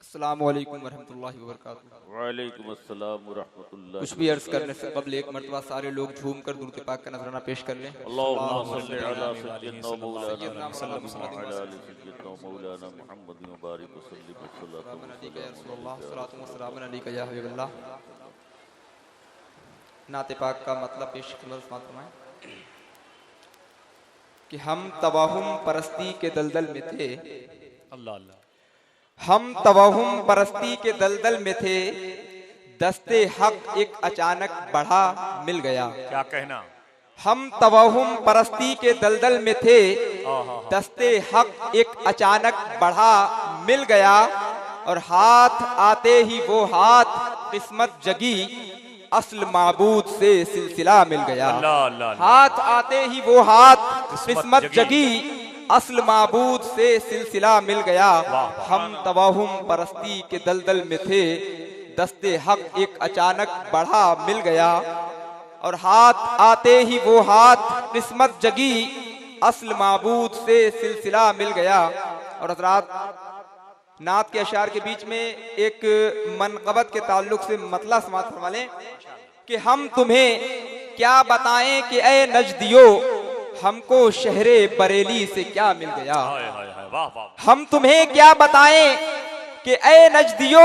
अस्सलामु अलैकुम वरहमतुल्लाहि वबरकातुहू। वालेकुम अस्सलाम वरहमतुल्लाहि। कुछ भी अर्ज करने से कबल एक मरतबा सारे लोग झूम कर दुरूद पाक का नजराना पेश कर लें। अल्लाहुम्मा सल्लि अला सय्यिदना व मौलाना मुहम्मद व अला आलि सय्यिदना व मौलाना मुहम्मद व बारिक व सल्लिम सलातु वस्सलामु अलैका या हबीबल्लाह। नाते पाक का मतलब पेश फरमाएं कि हम तवाहुम परस्ती के दलदल में थे। अल्लाह अल्लाह। हम तवाहुम परस्ती के दलदल में थे, दस्ते हक एक अचानक बढ़ा मिल गया। क्या कहना? हम तवाहुम परस्ती के दलदल में थे, दस्ते हक एक अचानक बढ़ा मिल गया। और हाथ आते ही वो हाथ किस्मत जगी, असल माबूद से सिलसिला मिल गया। हाथ आते ही वो हाथ किस्मत जगी, असल माबूद से सिलसिला मिल गया। हम तवाहुम परस्ती के दलदल में थे, दस्ते हक एक अचानक बढ़ा मिल गया। और हाथ आते ही वो हाथ किस्मत जगी, असल माबूद से सिलसिला मिल गया। और हज़रात, नात के अशार के बीच में एक मनक़बत के ताल्लुक से मतला समात फरमा लें कि हम तुम्हें क्या बताएं कि ए नजदियो, हमको शहरे बरेली से क्या मिल गया। हम तुम्हें क्या बताएं कि ए नजदियो,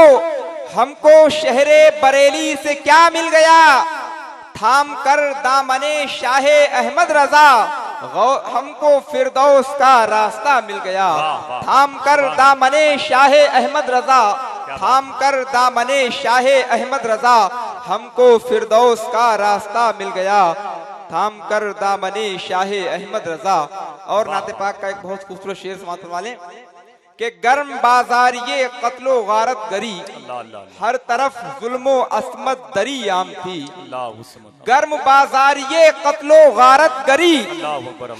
हमको शहरे बरेली से क्या मिल गया। थाम कर दामने शाहे अहमद रजा, हमको फिरदौस का रास्ता मिल गया। थाम कर दामने शाहे अहमद रजा, थाम कर दामने शाहे अहमद रजा, हमको फिरदौस का रास्ता मिल गया। थाम कर दामने शाहे अहमद रजा। और नाते पाक का एक बहुत खूबसूरत शेर समात वाले कि गर्म बाजार ये कत्लो गारत गरी, हर तरफ जुल्मो अस्मत दरी आम थी। गर्म बाजार ये कत्लो गारत गरी,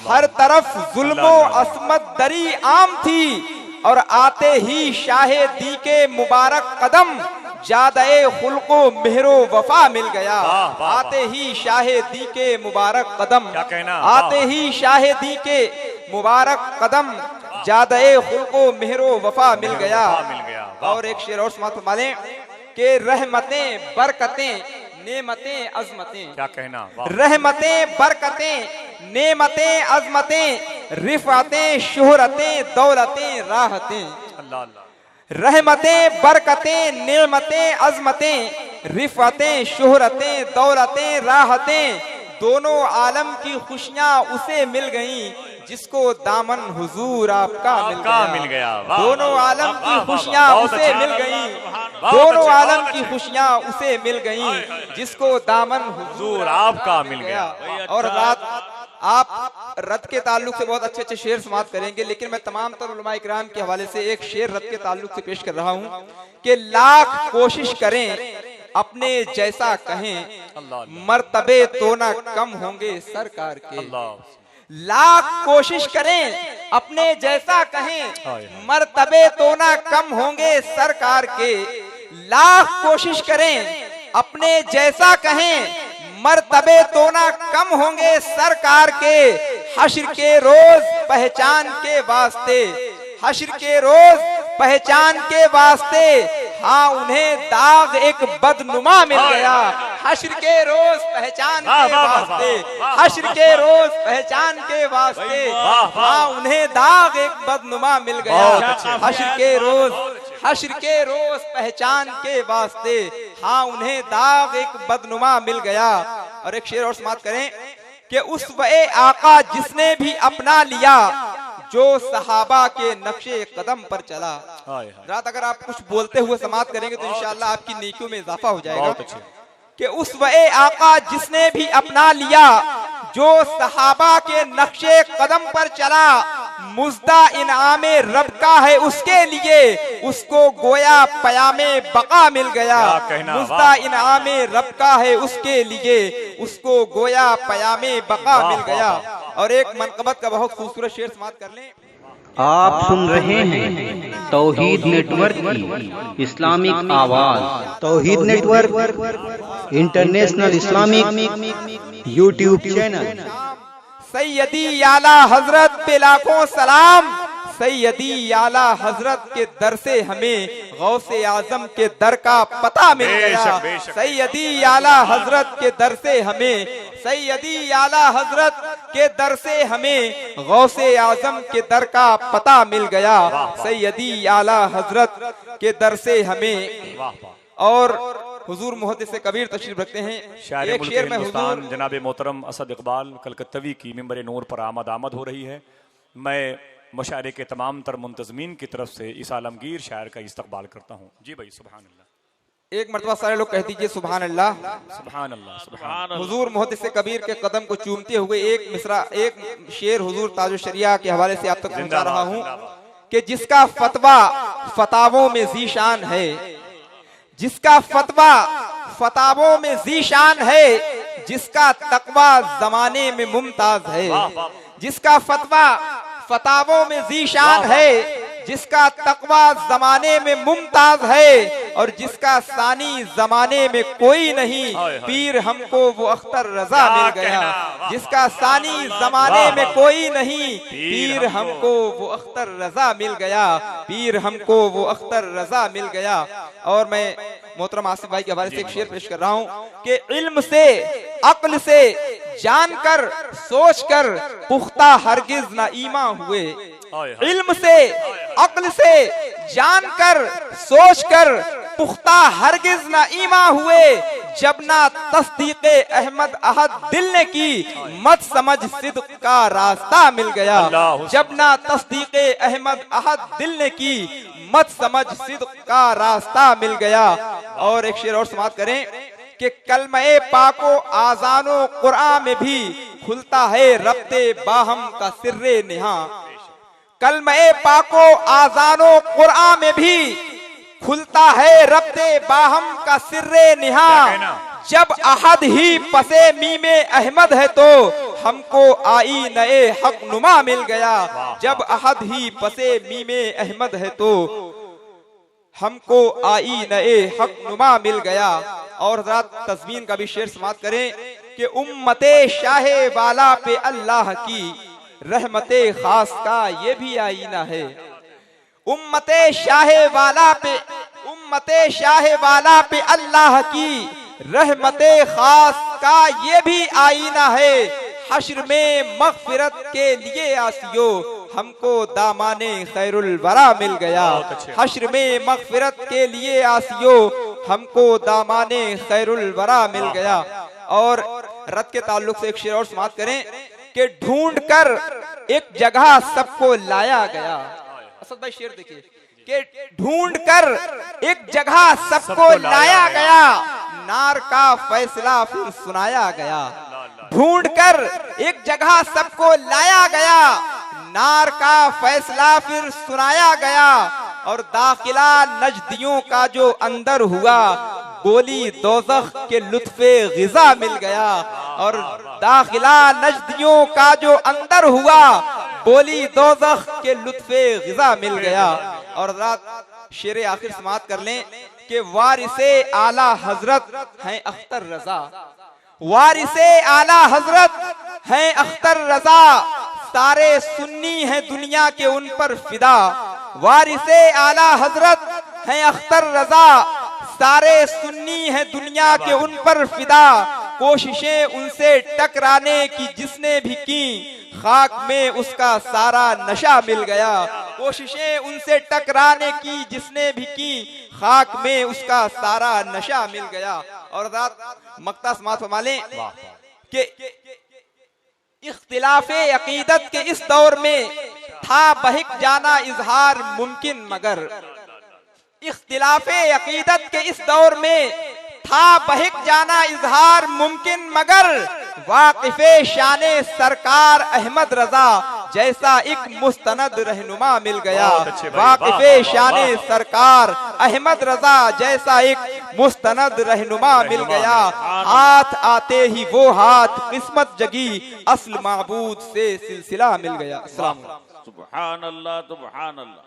हर तरफ जुल्मो अस्मत दरी आम थी। और आते ही शाहे दी के मुबारक कदम, जादे खुल्को मेहरो वफा मिल गया। आते ही शाहे दी के मुबारक कदम, आते ही शाहे दी के मुबारक कदम, जादे खुल्को मेहरो वफा मिल गया। और एक शेर और समाप्त मालें कि रहमतें बरकतें नेमतें अजमतें। क्या कहना? रहमतें बरकतें नेमतें अजमतें, रिफातें शोहरतें दौलतें राहतें। अल्लाह अल्लाह। रहमतें बरकतें नेमतें अजमतें, रिफातें शोहरतें दौलतें राहतें, दोनों आलम की खुशियां उसे मिल गईं, जिसको दामन हुजूर आपका मिल गया। दोनों आलम की खुशियां उसे मिल गईं, दोनों आलम की खुशियां उसे मिल गईं, जिसको दामन हुजूर आपका मिल गया। और रात आप रद के ताल्लुक से बहुत अच्छे अच्छे शेर समाप्त करेंगे, लेकिन मैं तमाम तर उलमा इकराम के हवाले से एक शेर रद के ताल्लुक से पेश कर रहा हूँ कि लाख कोशिश करें अपने जैसा कहें, मर्तबे तो ना कम होंगे सरकार के। लाख कोशिश करें अपने जैसा कहें, मर्तबे तो ना कम होंगे सरकार के। लाख कोशिश करें अपने जैसा कहें, मर्तबे तो ना कम होंगे सरकार के। हश्र के रोज पहचान के वास्ते, हश्र के रोज पहचान के वास्ते, हाँ उन्हें दाग एक बदनुमा मिल गया। हश्र के रोज पहचान के वास्ते, हश्र के रोज पहचान के वास्ते, हाँ उन्हें दाग एक बदनुमा मिल गया। हश्र के रोज, हश्र के रोज पहचान के वास्ते, हाँ उन्हें दाग एक बदनुमा मिल गया। और एक शेर और समाप्त करें कि उस वे आका जिसने भी अपना लिया, जो सहाबा के नक्शे कदम पर चला। रात अगर आप कुछ बोलते हुए समाप्त करेंगे तो इंशाअल्लाह आपकी नेकियों में इजाफा हो जाएगा। कि उस वे आका जिसने भी अपना लिया, जो सहाबा के नक्शे कदम पर चला, मुज्दा इनामे रब का है उसके लिए, उसको गोया पयामे बका मिल गया। मुज्दा इनामे रब का है उसके लिए, उसको गोया पयामे बका मिल गया। और एक मनक़बत का बहुत खूबसूरत शेर समाप्त कर लें। आप सुन रहे हैं तौहीद नेटवर्क की इस्लामिक आवाज। Tauheed network international Islamic YouTube channel. सैयदी आला हजरत पे लाखों सलाम, सैयदी आला हजरत के दर से हमें गौसे आजम के दर का पता मिल गया। सैयदी आला हजरत के दर से हमें, सैयदी आला हजरत के दर से हमें गौसे आजम के दर का पता मिल गया। सैयदी आला हजरत के दर से हमें। और हुजूर मुहद्दिस कबीर तशरीफ रखते हैं। एक शेर में हुजूर जनाब मोहतरम असद इकबाल कलकत्तवी की मिंबर नूर पर आमद हो रही है। मैं मुशायरे के तमाम तर मुंतजमीन की तरफ से इस आलमगीर शायर का इस्तकबाल करता हूँ। जी भाई सुभान अल्लाह। एक मरतबा सारे लोग कह दीजिए सुभान अल्लाह। सुभान अल्लाह, सुभान अल्लाह। हुजूर मुहद्दिस कबीर के कदम को चूमते हुए एक मिसरा, एक शेर हुजूर ताजो शरिया के हवाले से आप तक पहुंचा रहा हूँ कि जिसका फतवा फतावों में जीशान है, जिसका फतवा फतावों में जीशान है, जिसका तकवा जमाने में मुमताज है, जिसका फतवा फतावों में जीशान है, जिसका तकवा जमाने में मुमताज है, और जिसका सानी जमाने में कोई नहीं, पीर हमको वो अख्तर रजा मिल गया। जिसका सानी जमाने में कोई नहीं, पीर हमको वो अख्तर रजा मिल गया, पीर हमको वो अख्तर रजा मिल गया। और मैं मोहतरम आसिफ भाई के हवाले से एक शेर पेश कर रहा हूँ कि इल्म से, अक्ल से, जानकर, सोचकर पुख्ता हरगिज ना ईमा हुए। इल्म से, अक्ल से, जानकर, सोचकर पुख्ता हरगिज ना ईमा हुए। जब ना तस्दीक़े अहमद अहद दिल ने की, मत समझ सिद्क का रास्ता मिल गया। जब ना तस्दीक़े अहमद अहद दिल ने की, मत समझ सिद्क का रास्ता मिल गया। और एक शेर और समाप्त करें कि कलमे पाको आजानो कुरान में भी खुलता है रब्ते बाहम का सिर्रे निहा। कलमे पाको आजानो कुरान में भी खुलता है रब्ते बाहम का सिर्रे निहा। जब अहद ही पसे मीमे अहमद है तो हमको आई नए हक नुमा मिल गया। जब अहद ही पसे मीमे अहमद है तो हमको आई नए हक नुमा मिल गया। और रात तस्मीन का भी शेर समाप्त करें कि उम्मते शाहे वाला पे अल्लाह की रहमते खास का ये भी आईना है। उम्मते शाहे वाला पे, उम्मते शाहे वाला पे अल्लाह की रहमते खास का ये भी आईना है। हश्र में मगफिरत के लिए आसियो हमको दामाने खैरुल वरा मिल गया। हश्र में मगफिरत के लिए आसियो हमको दामाने खैरुल वरा मिल गया। और रत के ताल्लुक से एक शेर और समाप्त करें कि ढूंढ कर एक जगह सबको लाया गया। असद भाई शेर देखिए कि ढूंढ कर एक जगह सबको लाया गया, नार का फैसला फिर सुनाया गया। ढूंढ कर एक जगह सबको लाया गया, नार का फैसला फिर सुनाया गया। और दाखिला नजदियों का जो अंदर हुआ, बोली दोज़ख के लुत्फे गिज़ा मिल गया। और दाखिला नजदियों का जो अंदर हुआ, बोली दोज़ख के लुत्फे गिज़ा मिल गया। और रात शेर आखिर समाप्त कर लें कि वारिसे आला हजरत हैं अख्तर रजा। वारिसे आला हजरत हैं अख्तर रजा, सारे सुन्नी हैं दुनिया के उन पर फिदा। वारिसे आला हजरत हैं अख्तर रजा, सारे सुन्नी हैं दुनिया के उन पर फिदा। कोशिशें उनसे टकराने की जिसने भी की, खाक में उसका सारा नशा मिल गया। कोशिशें उनसे टकराने की जिसने भी की, खाक में उसका सारा नशा मिल गया। और रात मक्ता समात फरमा लें कि इख्तिलाफे अकीदत के इस दौर में था बहिक जाना इजहार मुमकिन, मगर इख्तिलाफे अकीदत के इस दौर में था बहिक जाना इजहार मुमकिन, मगर वाकिफे शाने सरकार अहमद रजा जैसा एक मुस्तनद रहनुमा मिल गया। वाकिफे शाने सरकार अहमद रजा जैसा एक मुस्तनद रहनुमा मिल गया। हाथ आते ही वो हाथ किस्मत जगी, असल माबूद से सिलसिला मिल गया। अस्सलाम। सुभान अल्लाह, सुभान अल्लाह।